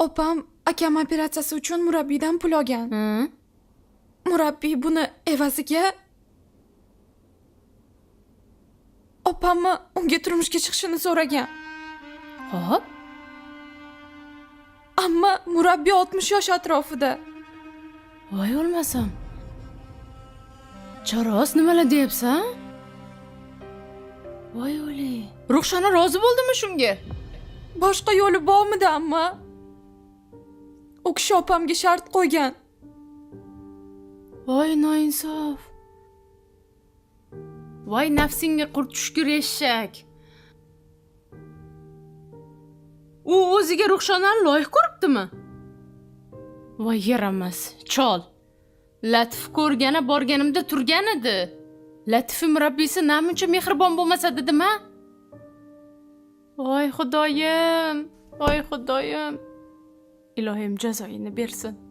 Opam akam operatsiyasi uchun murabbiydan pul olgan. Hı? Murabbiy buni evaziga opamni unga turmushga chiqishini so'ragan. Hop. Ammo murabbiy 60 yosh atrofida. Voy o'lmasam. Choros nimalar deyapsan? Voy o'li. Ruxshona rozi bo'ldimi shunga? Boshqa yo'li bormidi amma? U kishi opamga shart qo'ygan. Voy noinsof. Voy nafsingga qurt tushkur eshak. U o'ziga Ruxshonani loyiq ko'ribdimi? Voy yaramas, chol. Latif ko'rgani borganimda turgan edi. Latifning murabbiysi namuncha mehribon bo'lmasa dedim-a? Voy xudoyim, voy xudoyim. Ilohim jazoingni bersin.